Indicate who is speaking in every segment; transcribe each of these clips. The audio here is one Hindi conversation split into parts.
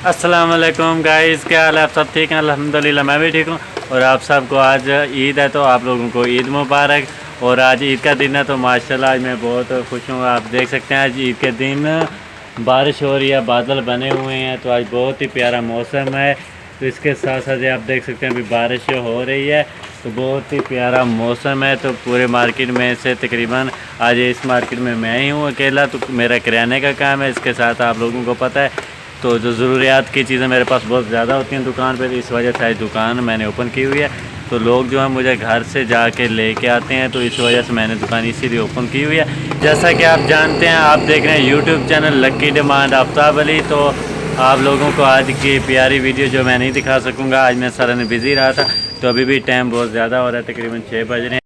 Speaker 1: अस्सलाम वालेकुम गाइस, क्या हाल है? आप सब ठीक हैं? अल्हम्दुलिल्लाह मैं भी ठीक हूँ। और आप सबको आज ईद है तो आप लोगों को ईद मुबारक। और आज ईद का दिन है तो माशाल्लाह आज मैं बहुत खुश हूँ। आप देख सकते हैं आज ईद के दिन बारिश हो रही है, बादल बने हुए हैं, तो आज बहुत ही प्यारा मौसम है। तो इसके साथ साथ आप देख सकते हैं अभी बारिश हो रही है, तो बहुत ही प्यारा मौसम है। तो पूरे मार्केट में से तकरीबन आज इस मार्केट में मैं ही हूँ अकेला, तो मेरा किराने का काम है। इसके साथ आप लोगों को पता है तो जो ज़रूरियात की चीज़ें मेरे पास बहुत ज़्यादा होती हैं दुकान पे, इस वजह से आज दुकान मैंने ओपन की हुई है। तो लोग जो है मुझे घर से जाके लेके आते हैं, तो इस वजह से मैंने दुकान इसीलिए ओपन की हुई है। जैसा कि आप जानते हैं, आप देख रहे हैं YouTube channel lucky demand Aftab Ali. तो आप लोगों को आज की प्यारी वीडियो जो मैं नहीं दिखा सकूँगा, आज मैं सारा दिन बिज़ी रहा था, तो अभी भी टाइम बहुत ज़्यादा हो रहा है, तकरीबन 6 बज रहे हैं।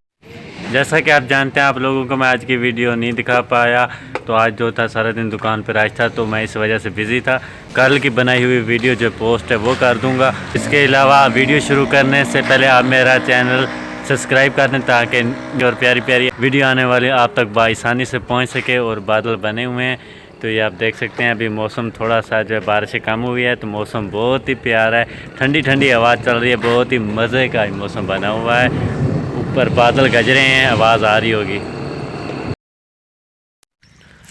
Speaker 1: जैसा कि आप जानते हैं, आप लोगों को मैं आज की वीडियो नहीं दिखा पाया, तो आज जो था सारा दिन दुकान पर आज था, तो मैं इस वजह से बिज़ी था। कल की बनाई हुई वीडियो जो पोस्ट है वो कर दूंगा। इसके अलावा वीडियो शुरू करने से पहले आप मेरा चैनल सब्सक्राइब कर दें, ताकि और प्यारी प्यारी वीडियो आने वाली आप तक बआसानी से पहुंच सके। और बादल बने हुए हैं, तो ये आप देख सकते हैं अभी मौसम थोड़ा सा जो है बारिश कम हुई है, तो मौसम बहुत ही प्यारा है। ठंडी ठंडी हवा चल रही है, बहुत ही मज़े का मौसम बना हुआ है। ऊपर बादल गज रहे हैं, आवाज़ आ रही होगी।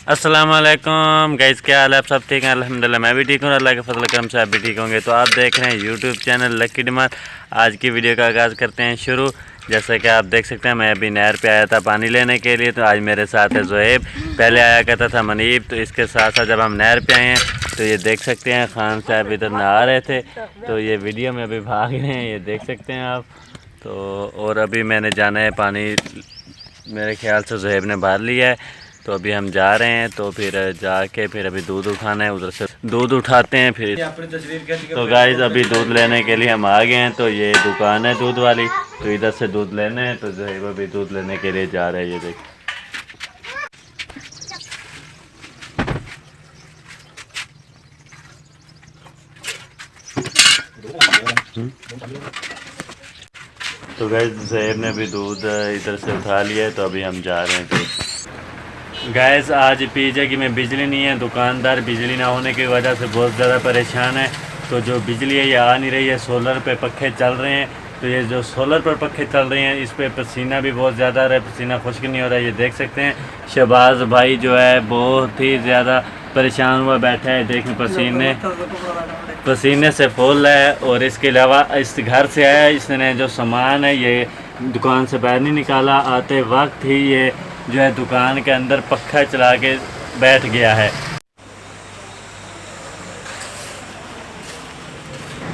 Speaker 1: अस्सलाम वालेकुम गाइस, क्या हाल है? आप सब ठीक हैं? अल्हम्दुलिल्लाह मैं भी ठीक हूँ, अल्लाह के फजल करम से आप भी ठीक होंगे। तो आप देख रहे हैं यूट्यूब चैनल लकी डिमांड। आज की वीडियो का आगाज़ करते हैं शुरू। जैसा कि आप देख सकते हैं, मैं अभी नहर पे आया था पानी लेने के लिए, तो आज मेरे साथ है ज़ुहैब, पहले आया करता था मनीब। तो इसके साथ साथ जब हम नहर पे आए हैं, तो ये देख सकते हैं खान साहब इधर नहा रहे थे, तो ये वीडियो में अभी भाग रहे हैं, ये देख सकते हैं आप। तो और अभी मैंने जाना है पानी, मेरे ख्याल से ज़ुहैब ने भर लिया है, तो अभी हम जा रहे हैं। तो फिर जाके फिर अभी दूध उठाना है, उधर से दूध उठाते हैं फिर। तो गाइस अभी दूध लेने के लिए हम आ गए हैं, तो ये दुकान है दूध वाली, तो इधर से दूध लेने हैं। तो जो है अभी दूध लेने के लिए जा रहे हैं, ये देख। तो गाइस ज़ुहैब ने भी दूध इधर से उठा लिया है, तो अभी हम जा रहे हैं। तो गैस आज पीछे की में बिजली नहीं है, दुकानदार बिजली ना होने की वजह से बहुत ज़्यादा परेशान है। तो जो बिजली है ये आ नहीं रही है, सोलर पे पंखे चल रहे हैं। तो ये जो सोलर पर पंखे चल रहे हैं, इस पे पसीना भी बहुत ज़्यादा आ रहा है, पसीना खुश्क नहीं हो रहा है। ये देख सकते हैं शहबाज भाई जो है बहुत ही ज़्यादा परेशान हुआ बैठा है, देखें पसीने से फूल है। और इसके अलावा इस घर से आया, इसने जो सामान है ये दुकान से बाहर नहीं निकाला, आते वक्त ही ये जो है दुकान के अंदर पंखा चला के बैठ गया है।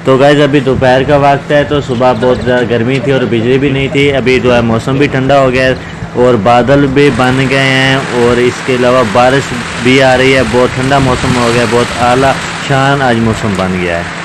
Speaker 1: तो गाइस अभी दोपहर का वक्त है, तो सुबह बहुत ज़्यादा गर्मी थी और बिजली भी नहीं थी। अभी जो है मौसम भी ठंडा हो गया है और बादल भी बन गए हैं, और इसके अलावा बारिश भी आ रही है। बहुत ठंडा मौसम हो गया, बहुत आला शान आज मौसम बन गया है।